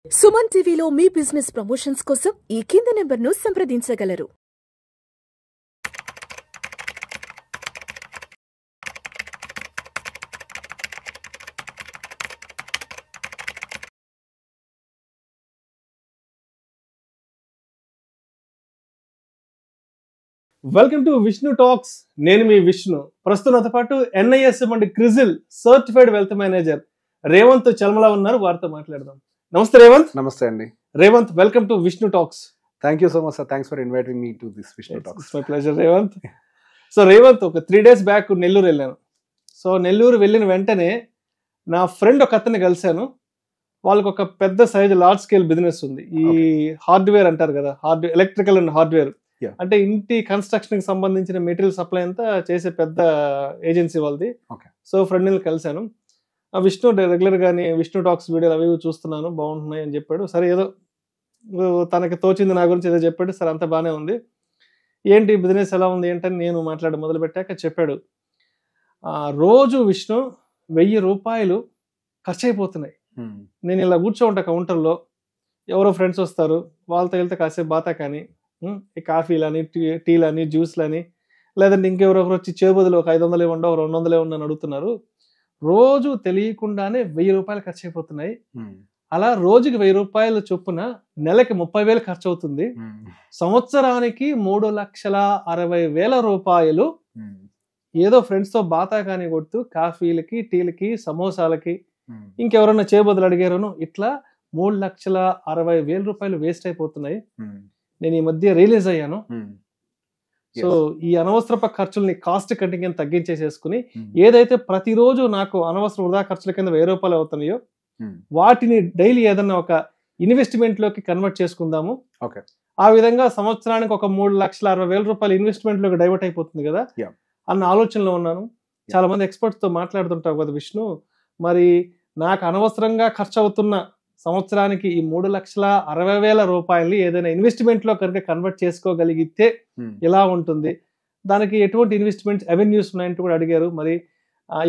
సుమన్ టీవీలో మీ business promotions కోసం ఈ కింది నెంబర్ను సంప్రదించగలరు. Welcome to Vishnu talks. నేను మీ విష్ణు. ప్రస్తుతం నాతో పాటు NISM and CRISIL certified wealth manager Revanth Chalmala ఉన్నారు. వారితో మాట్లాడదాం. నమస్తే రేవంత్. నమస్తే అండి. Revanth, welcome to Vishnu talks. Thank you so much sir. Thanks for inviting me to this Vishnu talks. My pleasure Revanth. So Revanth, ఒక 3 days బ్యాక్ నెల్లూరు వెళ్ళాను. సో నెల్లూరు వెళ్ళిన వెంటనే నా ఫ్రెండ్ ఒక అతన్ని కలిశాను. వాళ్ళకి ఒక పెద్ద సైజ్ లార్జ్ స్కేల్ బిజినెస్ ఉంది. ఈ హార్డ్వేర్ అంటారు కదా, ఎలక్ట్రికల్ అండ్ హార్డ్వేర్, అంటే ఇంటి కన్స్ట్రక్షన్ కి సంబంధించిన మెటీరియల్ సప్లై అంతా చేసే పెద్ద ఏజెన్సీ వాళ్ళది. సో ఫ్రెండ్ని కలిశాను. విష్ణు రెగ్యులర్ గానీ విష్ణు టాక్స్ వీడియోలు అవి చూస్తున్నాను, బాగుంటున్నాయి అని చెప్పాడు. సరే, ఏదో తనకి తోచింది నా గురించి ఏదో చెప్పాడు. సరే, అంత బాగానే ఉంది. ఏంటి బిజినెస్ ఎలా ఉంది ఏంటని నేను మాట్లాడడం మొదలు పెట్టాక చెప్పాడు, రోజు విష్ణు 1000 రూపాయలు ఖర్చు అయిపోతున్నాయి. నేను ఇలా కూర్చో ఉంటా కౌంటర్లో, ఎవరో ఫ్రెండ్స్ వస్తారు, వాళ్ళతో వెళ్తే కాసేపు బాతా కానీ కాఫీలని, టీలని, జ్యూస్లని, లేదంటే ఇంకెవరొకరు వచ్చి చేబదులు ఒక 500 ఇవ్వండి, ఒక 200 ఇవ్వండి అని అడుగుతున్నారు. రోజు తెలియకుండానే 1000 రూపాయలు ఖర్చు అయిపోతున్నాయి. అలా రోజుకి 1000 రూపాయలు చొప్పున నెలకి 30,000 ఖర్చు అవుతుంది. సంవత్సరానికి 3,60,000 రూపాయలు ఏదో ఫ్రెండ్స్ తో బాతా కానీ కొడుతూ కాఫీలకి, టీలకి, సమోసాలకి, ఇంకెవరన్నా చేబదులు అడిగారను, ఇట్లా 3,60,000 రూపాయలు వేస్ట్ అయిపోతున్నాయి. నేను ఈ మధ్య రియలైజ్ అయ్యాను. సో ఈ అనవసరపు ఖర్చుల్ని కాస్ట్ కటింగ్ కింద తగ్గించేసేసుకుని, ఏదైతే ప్రతిరోజు నాకు అనవసర వృధా ఖర్చుల కింద 1000 రూపాయలు అవుతున్నాయో వాటిని డైలీ ఏదన్నా ఒక ఇన్వెస్ట్మెంట్ లోకి కన్వర్ట్ చేసుకుందాము. ఆ విధంగా సంవత్సరానికి ఒక 3,60,000 రూపాయలు ఇన్వెస్ట్మెంట్ లోకి డైవర్ట్ అయిపోతుంది కదా అన్న ఆలోచనలో ఉన్నాను. చాలా మంది ఎక్స్పర్ట్స్ తో మాట్లాడుతుంటావు కదా విష్ణు, మరి నాకు అనవసరంగా ఖర్చు అవుతున్న సంవత్సరానికి ఈ 3,60,000 రూపాయల్ని ఏదైనా ఇన్వెస్ట్మెంట్ లో కనుక కన్వర్ట్ చేసుకోగలిగితే ఎలా ఉంటుంది, దానికి ఎటువంటి ఇన్వెస్ట్మెంట్ అవెన్యూస్ ఉన్నాయంటూ కూడా అడిగారు. మరి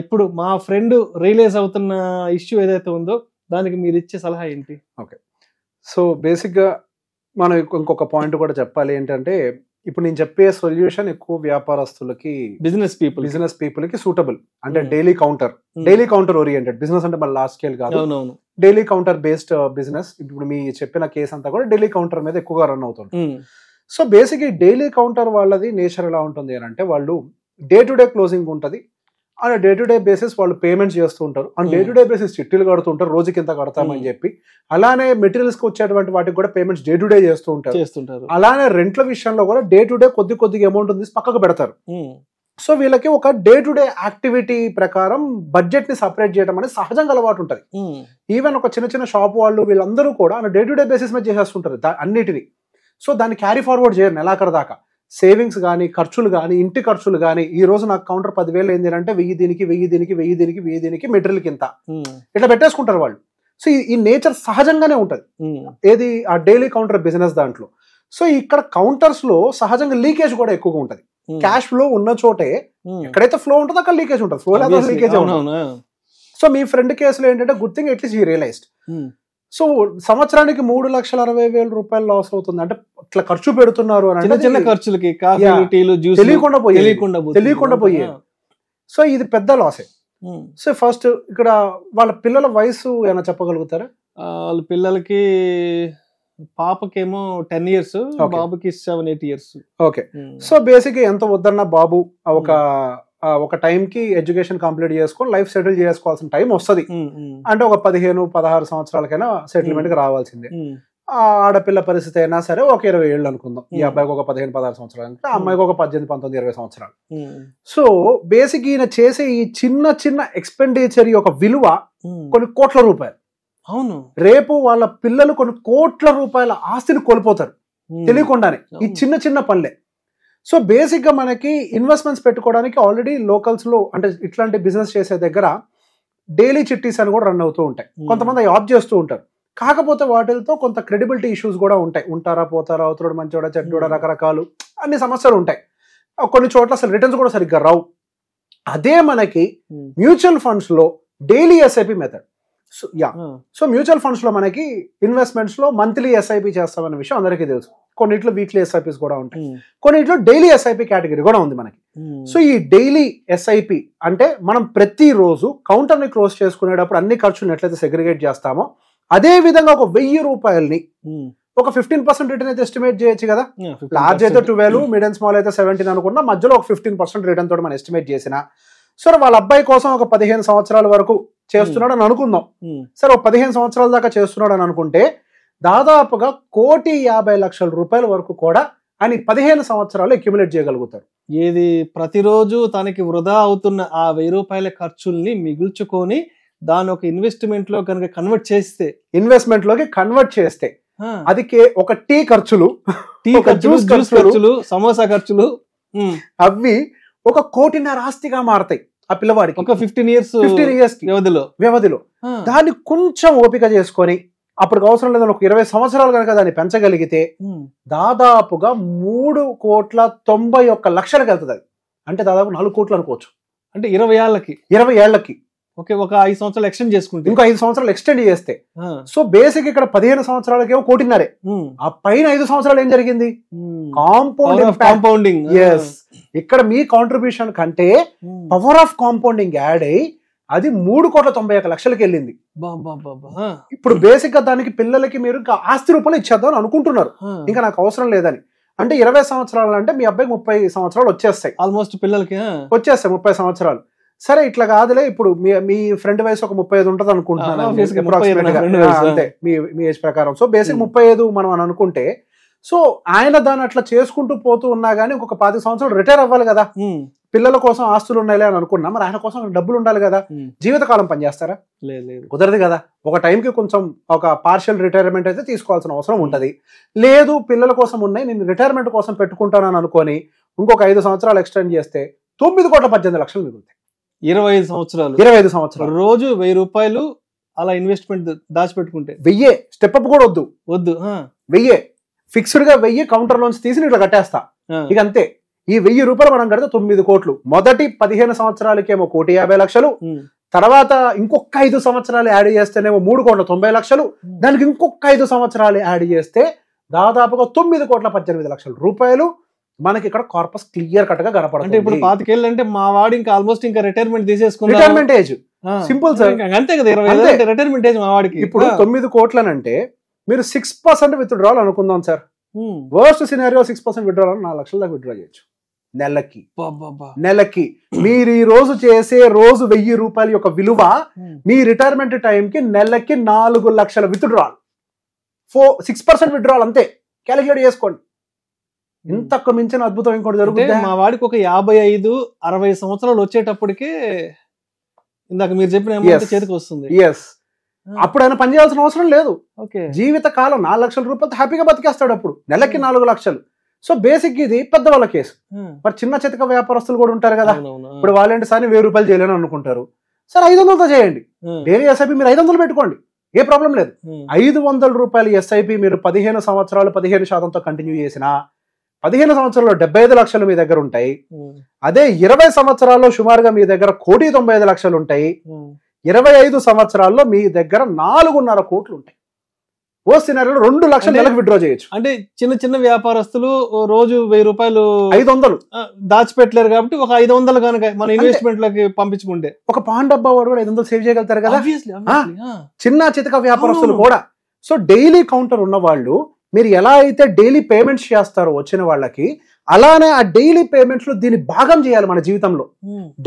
ఇప్పుడు మా ఫ్రెండ్ రియలైజ్ అవుతున్న ఇష్యూ ఏదైతే ఉందో దానికి మీరు ఇచ్చే సలహా ఏంటి? ఓకే, సో బేసిక్ గా మనం ఇంకొక పాయింట్ కూడా చెప్పాలి ఏంటంటే, ఇప్పుడు నేను చెప్పే సొల్యూషన్ ఎక్కువ వ్యాపారస్తులకి, బిజినెస్ పీపుల్ కి సూటబుల్. అంటే డైలీ కౌంటర్ ఓరియంటెడ్ బిజినెస్, అంటే మన లార్జ్ స్కేల్ కాదు, డైలీ కౌంటర్ బేస్డ్ బిజినెస్. ఇప్పుడు మీ చెప్పిన కేసు అంతా కూడా డైలీ కౌంటర్ మీద ఎక్కువగా రన్ అవుతుంది. సో బేసిక్ ఈ డైలీ కౌంటర్ వాళ్ళది నేచర్ ఎలా ఉంటుంది అని అంటే, వాళ్ళు డే టు డే క్లోజింగ్ ఉంటుంది. And day to day basis వాళ్ళు పేమెంట్స్ చేస్తూ ఉంటారు. And day to day basis చిట్టీలు కడుతుంటారు, రోజుకి ఇంత కడతామని చెప్పి. అలానే మెటీరియల్స్ కి వచ్చేటువంటి వాటికి కూడా పేమెంట్స్ డే టు డే చేస్తూ ఉంటారు. అలానే రెంట్ల విషయంలో కూడా డే టు డే కొద్దిగా అమౌంట్ ఉంది పక్కకు పెడతారు. సో వీళ్ళకి ఒక డే టు డే యాక్టివిటీ ప్రకారం బడ్జెట్ ని సపరేట్ చేయడం అనేది సహజంగా అలవాటు ఉంటుంది. ఈవెన్ ఒక చిన్న షాప్ వాళ్ళు వీళ్ళందరూ కూడా డే టు డే బేసిస్ మీద చేసేస్తుంటారు అన్నిటిని. సో దాన్ని క్యారీ ఫార్వర్డ్ చేయరు నెలాఖరు దాకా. సేవింగ్స్ కానీ, ఖర్చులు కానీ, ఇంటి ఖర్చులు కానీ, ఈ రోజు నాకు కౌంటర్ 10,000 ఏంది అంటే 1000 దీనికి, 1000 దీనికి, 1000 దీనికి, 1000 దీనికి, మెటీరియల్ కింద ఇట్లా పెట్టేసుకుంటారు వాళ్ళు. సో ఈ నేచర్ సహజంగానే ఉంటది ఏది ఆ డైలీ కౌంటర్ బిజినెస్ దాంట్లో. సో ఇక్కడ కౌంటర్స్ లో సహజంగా లీకేజ్ కూడా ఎక్కువగా ఉంటది. క్యాష్ ఫ్లో ఉన్న చోటే ఎక్కడైతే ఫ్లో ఉంటుందో అక్కడ లీకేజ్ ఉంటుంది. ఫ్లో లేదా లీకేజ్ ఉంటుంది. సో మీ ఫ్రెండ్ కేసులో ఏంటంటే good thing at least he realized. So సంవత్సరానికి 3,60,000 రూపాయలు లాస్ అవుతుంది అంటే ఇట్లా ఖర్చు పెడుతున్నారు అని, చిన్న ఖర్చులకి తెలియకుండా పోయే. సో ఇది పెద్ద లాసే. సో ఫస్ట్ ఇక్కడ వాళ్ళ పిల్లల వయసు ఏమైనా చెప్పగలుగుతారా? వాళ్ళ పిల్లలకి, పాపకేమో 10 years, బాబుకి 7-8 years. ఓకే, సో బేసిక్ ఎంత వద్దన్నా బాబు ఒక టైం కి ఎడ్యుకేషన్ కంప్లీట్ చేసుకొని లైఫ్ సెటిల్ చేసుకోవాల్సిన టైం వస్తుంది. అంటే ఒక 15-16 సంవత్సరాలకైనా సెటిల్మెంట్ కి రావాల్సిందే. ఆడపిల్ల పరిస్థితి అయినా సరే ఒక 20 ఏళ్ళు అనుకుందాం. ఈ అబ్బాయికి ఒక 15-16 సంవత్సరాలు అంటే ఆ అమ్మాయికి ఒక 18-19-20 సంవత్సరాలు. సో బేసిక్ ఈయన చేసే ఈ చిన్న ఎక్స్పెండిచర్ యొక్క విలువ కొన్ని కోట్ల రూపాయలు. అవును, రేపు వాళ్ళ పిల్లలు కొన్ని కోట్ల రూపాయల ఆస్తిని కోల్పోతారు తెలియకుండానే ఈ చిన్న పనులే. సో బేసిక్ గా మనకి ఇన్వెస్ట్మెంట్స్ పెట్టుకోవడానికి ఆల్రెడీ లోకల్స్ లో, అంటే ఇట్లాంటి బిజినెస్ చేసే దగ్గర డైలీ చిట్టీస్ అని కూడా రన్ అవుతూ ఉంటాయి. కొంతమంది ఆప్ చేస్తూ ఉంటారు. కాకపోతే వాటితో కొంత క్రెడిబిలిటీ ఇష్యూస్ కూడా ఉంటాయి. ఉంటారా పోతారా, అవతరుడు మంచోడా చెడ్డోడా, రకరకాలు అన్ని సమస్యలు ఉంటాయి. కొన్ని చోట్ల అసలు రిటర్న్స్ కూడా సరిగ్గా రావు. అదే మనకి మ్యూచువల్ ఫండ్స్ లో daily SIP method, so mutual funds లో మనకి ఇన్వెస్ట్మెంట్స్ లో మంత్లీ ఎస్ఐపి చేస్తామన్న విషయం అందరికీ తెలుసు. కొన్నిట్లో వీక్లీ ఎస్ఐపిస్ కూడా ఉంటాయి, కొన్నిట్లో డైలీ ఎస్ఐపి కేటగిరీ కూడా ఉంది మనకి. సో ఈ డైలీ ఎస్ఐపి అంటే మనం ప్రతిరోజు కౌంటర్ ని క్లోజ్ చేసుకునేటప్పుడు అన్ని ఖర్చులను ఎట్లయితే సెగ్రిగేట్ చేస్తామో అదే విధంగా ఒక 1000 రూపాయలని ఒక 15% రిటర్న్ అయితే ఎస్టిమేట్ చేయొచ్చు కదా. లార్జ్ అయితే 12, మిడ్ అండ్ స్మాల్ అయితే 17 అనుకున్నా, మధ్యలో ఒక 15% రిటర్న్ తోటి మనం ఎస్టిమేట్ చేసిన, సరే వాళ్ళ అబ్బాయి కోసం ఒక 15 సంవత్సరాల వరకు చేస్తున్నాడు అని అనుకుందాం. సరే ఒక 15 సంవత్సరాల దాకా చేస్తున్నాడు అని అనుకుంటే దాదాపుగా 1,50,00,000 రూపాయల వరకు కూడా అని 15 సంవత్సరాలు అక్యుములేట్ చేయగలుగుతారు. ఏది ప్రతిరోజు తనకి వృధా అవుతున్న ఆ 1000 రూపాయల ఖర్చుల్ని మిగుల్చుకొని దాని ఒక ఇన్వెస్ట్మెంట్ లో కనుక ఇన్వెస్ట్మెంట్ లోకి కన్వర్ట్ చేస్తే అది ఒక టీ ఖర్చులు, జ్యూస్ ఖర్చులు, సమోసా ఖర్చులు అవి 1.5 కోటి ఆస్తిగా మారతాయి ఆ పిల్లవాడికి ఒక 15 ఇయర్స్ వ్యవధిలో. దాన్ని కొంచెం ఓపిక చేసుకొని అప్పటికి అవసరం లేదని ఒక 20 సంవత్సరాలు కనుక దాన్ని పెంచగలిగితే దాదాపుగా 3,91,00,000 వెళ్తుంది. అది అంటే దాదాపు 4 కోట్లు అనుకోవచ్చు. అంటే 20 ఏళ్ళకి ఓకే, ఒక 5 సంవత్సరాలు ఎక్స్టెండ్ చేసుకుంటే ఇంకో 5 సంవత్సరాలు ఎక్స్టెండ్ చేస్తే సో బేసిక్ ఇక్కడ 15 సంవత్సరాలకేమో 1.5 కోటి. ఆ పైన 5 సంవత్సరాలు ఏం జరిగింది? కాంపౌండింగ్. ఇక్కడ మీ కాంట్రిబ్యూషన్ కంటే పవర్ ఆఫ్ కాంపౌండింగ్ యాడ్ అయ్యి అది 3,91,00,000 వెళ్ళింది. ఇప్పుడు బేసిక్ గా దానికి పిల్లలకి మీరు ఆస్తి రూపంలో ఇచ్చేద్దాం అనుకుంటున్నారు, ఇంకా నాకు అవసరం లేదని. అంటే 20 సంవత్సరాలు అంటే మీ అబ్బాయికి 30 సంవత్సరాలు వచ్చేస్తాయి, ఆల్మోస్ట్ పిల్లలకి వచ్చేస్తాయి 30 సంవత్సరాలు. సరే ఇట్లా కాదులే, ఇప్పుడు మీ ఫ్రెండ్ వయసు ఒక 35 ఉంటుంది అనుకుంటున్నాను అంతే మీ ఏజ్ ప్రకారం. సో బేసిక్ 35 మనం అని అనుకుంటే, సో ఆయన దాన్ని అట్లా చేసుకుంటూ పోతూ ఉన్నా గానీ ఇంకొక 10 సంవత్సరాలు రిటైర్ అవ్వాలి కదా. పిల్లల కోసం ఆస్తులు ఉన్నాయిలే అని అనుకున్నా, మరి ఆయన కోసం డబ్బులు ఉండాలి కదా. జీవితకాలం పనిచేస్తారా? కుదరదు కదా. ఒక టైంకి కొంచెం ఒక పార్షియల్ రిటైర్మెంట్ అయితే తీసుకోవాల్సిన అవసరం ఉంటది. లేదు పిల్లల కోసం ఉన్నాయి, నేను రిటైర్మెంట్ కోసం పెట్టుకుంటానని అనుకొని ఇంకొక 5 సంవత్సరాలు ఎక్స్టెండ్ చేస్తే 9,18,00,000 మిగులుతాయి. 25 సంవత్సరాలు రోజు 1000 రూపాయలు అలా ఇన్వెస్ట్మెంట్ దాచిపెట్టుకుంటే 1000 స్టెప్ అప్ కూడా వద్దు 1000 ఫిక్స్డ్ గా 1000 కౌంటర్ లోన్స్ తీసి ఇట్లా కట్టేస్తా ఇక అంతే. ఈ 1000 రూపాయలు మనం కడితే 9 కోట్లు. మొదటి 15 సంవత్సరాలకేమో 1,50,00,000, తర్వాత ఇంకొక 5 సంవత్సరాలు యాడ్ చేస్తేనేమో 3,90,00,000, దానికి ఇంకొక 5 సంవత్సరాలు యాడ్ చేస్తే దాదాపుగా 9,18,00,000 రూపాయలు మనకి ఇక్కడ కార్పస్ క్లియర్ కట్ గా కనపడుతుంది. అంటే ఇప్పుడు 25 ఏళ్ళు అంటే మా వాడు ఇంకా ఆల్మోస్ట్ ఇంకా రిటైర్మెంట్ తీసేసుకున్నాడు. రిటైర్మెంట్ ఏజ్ సింపుల్ సార్, అంతే కదా. 25 రిటైర్మెంట్ ఏజ్ మా వాడికి. ఇప్పుడు 9 కోట్లనంటే మీరు 6% విత్డ్రాల్ అనుకుందాం సార్. వర్స్ట్ సినారియో 6% విత్డ్రాల్ 4 లక్షల దాకా విత్డ్రా చేయొచ్చు నెలకి. మీరు ఈ రోజు చేసే రోజు 1000 రూపాయల యొక్క విలువ మీ రిటైర్మెంట్ టైం కి నెలకి 4 లక్షల విత్డ్రాల్. 6% విత్డ్రాల్ అంతే, క్యాలిక్యులేట్ చేసుకోండి. ఇంతకు మించిన అద్భుతం ఇంకోటి జరుగుతుంది. మా వాడికి ఒక 55-60 సంవత్సరాలు వచ్చేటప్పటికే ఇందాక మీరు చెప్పిన చేతికి వస్తుంది. అప్పుడు ఆయన పని చేయాల్సిన అవసరం లేదు. జీవిత కాలం 4 లక్షల రూపాయలతో హ్యాపీగా బతికేస్తాడు. అప్పుడు నెలకి 4 లక్షలు. సో బేసిక్ ఇది పెద్దవాళ్ళ కేసు. మరి చిన్న చితక వ్యాపారస్తులు కూడా ఉంటారు కదా. ఇప్పుడు వాళ్ళంటే సార్ 1000 రూపాయలు చేయలేను అనుకుంటారు. సరే 500తో చేయండి. డైలీ ఎస్ఐపి మీరు 500 పెట్టుకోండి, ఏ ప్రాబ్లం లేదు. 500 రూపాయలు ఎస్ఐపి మీరు 15 సంవత్సరాలు 15% కంటిన్యూ చేసినా 15 సంవత్సరాల్లో 75 లక్షలు మీ దగ్గర ఉంటాయి. అదే 20 సంవత్సరాల్లో సుమారుగా మీ దగ్గర 1,95,00,000 ఉంటాయి. 25 సంవత్సరాల్లో మీ దగ్గర 4.5 కోట్లు ఉంటాయి. ఓ సినారియోలో 2 లక్షల నెలకు విత్డ్రా చేయొచ్చు. అంటే చిన్న చిన్న వ్యాపారస్తులు రోజు 1000 రూపాయలు 500 దాచిపెట్టలేరు కాబట్టి ఒక 500 కనుక మన ఇన్వెస్ట్మెంట్ లకి పంపించుకుంటే ఒక పాన్ డబ్బా వాడు కూడా 500 సేవ్ చేయగలుగుతారు కదా చిన్న చితక వ్యాపారస్తులు కూడా. సో డైలీ కౌంటర్ ఉన్న వాళ్ళు మీరు ఎలా అయితే డైలీ పేమెంట్స్ చేస్తారో వచ్చిన వాళ్ళకి, అలానే ఆ డైలీ పేమెంట్స్ లో దీన్ని భాగం చేయాలి మన జీవితంలో.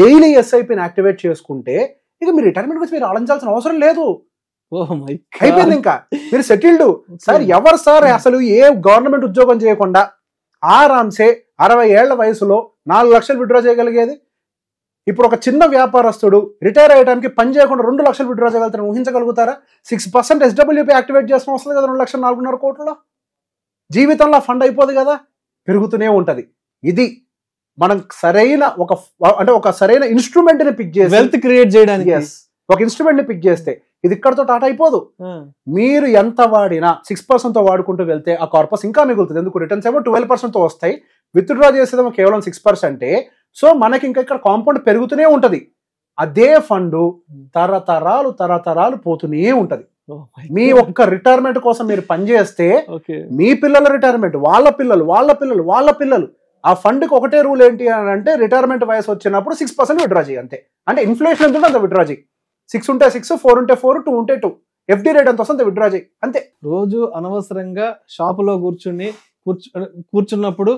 డైలీ ఎస్ఐపిని యాక్టివేట్ చేసుకుంటే ఇక మీరు రిటైర్మెంట్ గురించి మీరు ఆలోచించాల్సిన అవసరం లేదు. అయిపోయింది, ఇంకా మీరు సెటిల్డ్. సార్ ఎవరు సార్ అసలు ఏ గవర్నమెంట్ ఉద్యోగం చేయకుండా ఆరామ్సే 60 ఏళ్ల వయసులో 4 లక్షలు విత్డ్రా చేయగలిగేది? ఇప్పుడు ఒక చిన్న వ్యాపారస్తుడు రిటైర్ అయ్యడానికి పని చేయకుండా 2 లక్షలు విత్డ్రా చేయగలుగుతారని ఊహించగలుగుతారా? 6% SWP యాక్టివేట్ చేసిన వస్తుంది కదా 2,04,500 కోట్లలో. జీవితంలో ఫండ్ అయిపోదు కదా, పెరుగుతూనే ఉంటది. ఇది మనం సరైన ఒక సరైన ఇన్స్ట్రుమెంట్ ని పిక్ చేసి వెల్త్ క్రియేట్ చేయడానికి ఒక ఇన్స్ట్రుమెంట్ ని పిక్ చేస్తే ఇది ఇక్కడతో టాటా అయిపోదు. మీరు ఎంత వాడినా 6% తో వాడుకుంటూ వెళ్తే ఆ కార్పస్ ఇంకా మిగులుతుంది. ఎందుకు? రిటర్న్స్ ఏమో 12% తో వస్తాయి, విత్డ్రా చేసేదేమో కేవలం 6%. సో మనకి ఇంకా ఇక్కడ కాంపౌండ్ పెరుగుతూనే ఉంటది. అదే ఫండ్ తరతరాలు పోతూనే ఉంటది. మీ ఒక్క రిటైర్మెంట్ కోసం మీరు పనిచేస్తే మీ పిల్లల రిటైర్మెంట్, వాళ్ళ పిల్లలు ఆ ఫండ్కి ఒకటే రూల్ ఏంటి అని అంటే రిటైర్మెంట్ వయసు వచ్చినప్పుడు 6% విత్డ్రా చేయి అంతే. అంటే ఇన్ఫ్లేషన్ ఎంత ఉంటే అంత విత్డ్రా చేయి. 6 ఉంటే 6, 4 ఉంటే 4, 2 ఉంటే 2. FD రేట్ ఎంత వస్తుంది విత్డ్రా చేయి అంతే. రోజు అనవసరంగా షాపులో కూర్చున్నప్పుడు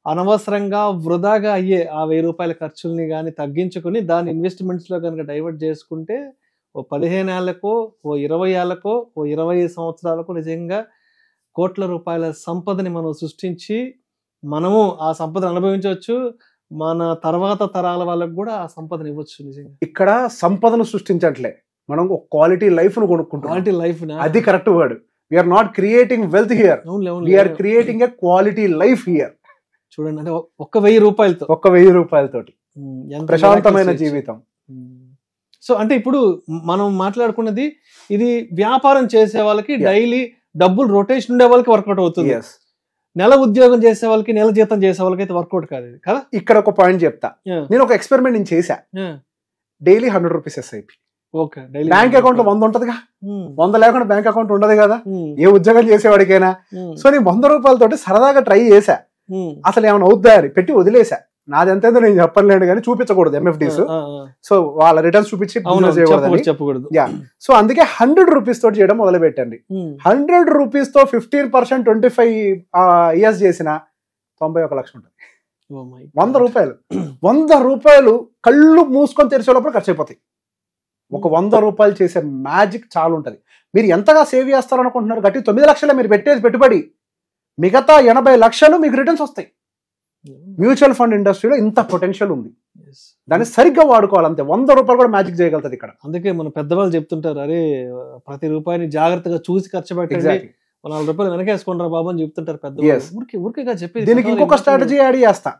అనవసరంగా వృధాగా అయ్యే ఆ 1000 రూపాయల ఖర్చుల్ని కానీ తగ్గించుకుని దాని ఇన్వెస్ట్మెంట్స్లో కనుక డైవర్ట్ చేసుకుంటే ఓ 15 ఏళ్లకో, ఓ 20 ఏళ్లకో, ఓ 25 సంవత్సరాలకు నిజంగా కోట్ల రూపాయల సంపదని మనం సృష్టించి మనము ఆ సంపదను అనుభవించవచ్చు. మన తర్వాత తరాల వాళ్ళకు కూడా ఆ సంపదను ఇవ్వచ్చు. నిజంగా ఇక్కడ సంపదను సృష్టించట్లే, మనం ఒక క్వాలిటీ లైఫ్ ను కొనుక్కుంటాం. క్వాలిటీ లైఫ్, అది correct word. We're not creating wealth here, we're creating a quality life here. చూడండి, అంటే 1000 రూపాయలతో, 1000 రూపాయలతోటి ప్రశాంతమైన జీవితం. సో అంటే ఇప్పుడు మనం మాట్లాడుకున్నది ఇది వ్యాపారం చేసే వాళ్ళకి డైలీ డబ్బులు రొటేషన్ ఉండే వాళ్ళకి వర్కౌట్ అవుతుంది. నెల ఉద్యోగం చేసే వాళ్ళకి, నెల జీతం చేసే వాళ్ళకి అయితే వర్కౌట్ కాదు కదా. ఇక్కడ ఒక పాయింట్ చెప్తా. నేను ఒక ఎక్స్పెరిమెంట్ నేను చేశా. Daily 100 rupees SIP. Bank account లో 100 ఉంటదిగా, 100 లేకుండా బ్యాంక్ అకౌంట్ ఉండదు కదా ఏ ఉద్యోగం చేసేవాడికైనా. సో నేను 100 రూపాయలతోటి సరదాగా ట్రై చేశా, అసలు ఏమైనా అవుద్దా అని పెట్టి వదిలేసా. నాది ఎంతైందో నేను చెప్పలేను కానీ చూపించకూడదు MFDs. సో వాళ్ళ రిటర్న్స్ చూపించి చెప్పకూడదు. సో అందుకే 100 రూపీస్ తోటి చేయడం మొదలు పెట్టండి. 100 రూపీస్ తో 15% 25 years చేసిన 91 లక్షలు ఉంటుంది. 100 రూపాయలు 100 రూపాయలు కళ్ళు మూసుకొని తెరిచే లోపల ఖర్చు అయిపోతాయి. ఒక 100 రూపాయలు చేసే మ్యాజిక్ చాలా ఉంటది. మీరు ఎంతగా సేవ్ చేస్తారనుకుంటున్నారు? గట్టి 9 లక్షలే మీరు పెట్టేది పెట్టుబడి, మిగతా 80 లక్షలు మీకు రిటర్న్స్ వస్తాయి. మ్యూచువల్ ఫండ్ ఇండస్ట్రీలో ఇంత పొటెన్షియల్ ఉంది, దాన్ని సరిగ్గా వాడుకోవాలంతే. 100 రూపాయలు కూడా మ్యాజిక్ చేయగలుగుతుంది ఇక్కడ. అందుకే మన పెద్దవాళ్ళు చెప్తుంటారు, అరే ప్రతి రూపాయిని జాగ్రత్తగా చూసి ఖర్చు పెట్టండి, 4 రూపాయలు వెనకేసుకుంటారా బాబు అని చెప్తుంటారు పెద్దవాళ్ళు. ఊరికే చెప్పి దీనికి ఇంకొక స్ట్రాటజీ యాడ్ చేస్తా.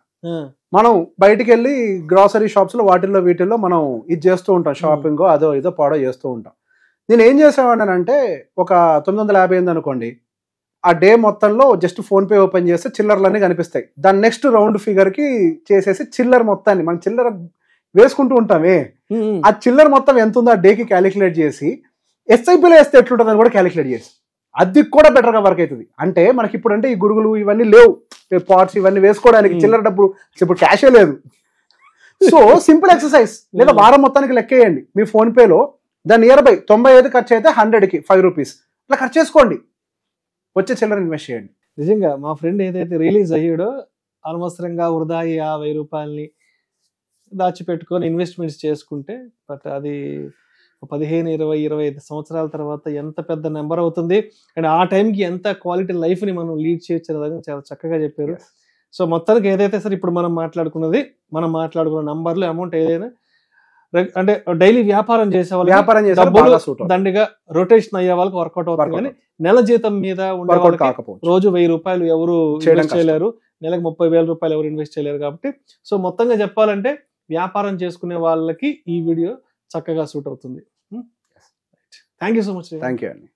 మనం బయటికి వెళ్ళి గ్రాసరీ షాప్స్ లో వీటిల్లో మనం ఇది చేస్తూ ఉంటాం, షాపింగ్ అదో ఇదో పాడో చేస్తూ ఉంటాం. నేను ఏం చేసేవాడిని అంటే, ఒక 950 అయింది అనుకోండి, ఆ డే మొత్తంలో జస్ట్ ఫోన్ పే ఓపెన్ చేస్తే చిల్లర్లన్నీ కనిపిస్తాయి. దాని నెక్స్ట్ రౌండ్ ఫిగర్ కి చేసేసి చిల్లర మొత్తాన్ని, మనం చిల్లర వేసుకుంటూ ఉంటామే, ఆ చిల్లర మొత్తం ఎంత ఉందో ఆ డేకి క్యాలిక్యులేట్ చేసి SIPలో వేస్తే ఎట్లుంటుంది అని కూడా క్యాలిక్యులేట్ చేసి, అది కూడా బెటర్ గా వర్క్ అవుతుంది. అంటే మనకి ఇప్పుడు అంటే ఈ గురుగులు ఇవన్నీ లేవు, పాట్స్ ఇవన్నీ వేసుకోవడానికి చిల్లర డబ్బులు ఇప్పుడు క్యాషే లేదు. సో సింపుల్ ఎక్సర్సైజ్, లేదా వారం మొత్తానికి లెక్కేయండి మీ ఫోన్ పేలో, దాని నియర్ బై 95 ఖర్చు అయితే 100కి 5 రూపీస్ ఇట్లా ఖర్చు చేసుకోండి, వచ్చే చిల్లర ఇన్వెస్ట్ చేయండి. నిజంగా మా ఫ్రెండ్ ఏదైతే రిలీజ్ అయ్యాడో అనవసరంగా వృధా 1000 రూపాయలని దాచిపెట్టుకొని ఇన్వెస్ట్మెంట్స్ చేసుకుంటే, బట్ అది 15, 20, 25 సంవత్సరాల తర్వాత ఎంత పెద్ద నెంబర్ అవుతుంది, అండ్ ఆ టైంకి ఎంత క్వాలిటీ లైఫ్ని మనం లీడ్ చేయొచ్చు అనేది చాలా చక్కగా చెప్పారు. సో మొత్తానికి ఏదైతే సార్ ఇప్పుడు మనం మాట్లాడుకున్న నంబర్లు, అమౌంట్ ఏదైనా అంటే డైలీ వ్యాపారం చేసే వాళ్ళు దండిగా రొటేషన్ అయ్యే వాళ్ళకి వర్కౌట్ అవుతుంది. కానీ నెల జీతం మీద ఉండే రోజు 1000 రూపాయలు ఎవరు ఇన్వెస్ట్ చేయలేరు, నెలకు 30,000 రూపాయలు ఎవరు ఇన్వెస్ట్ చేయలేరు. కాబట్టి సో మొత్తంగా చెప్పాలంటే వ్యాపారం చేసుకునే వాళ్ళకి ఈ వీడియో చక్కగా సూట్ అవుతుంది. Thank you so much. Thank you అండి.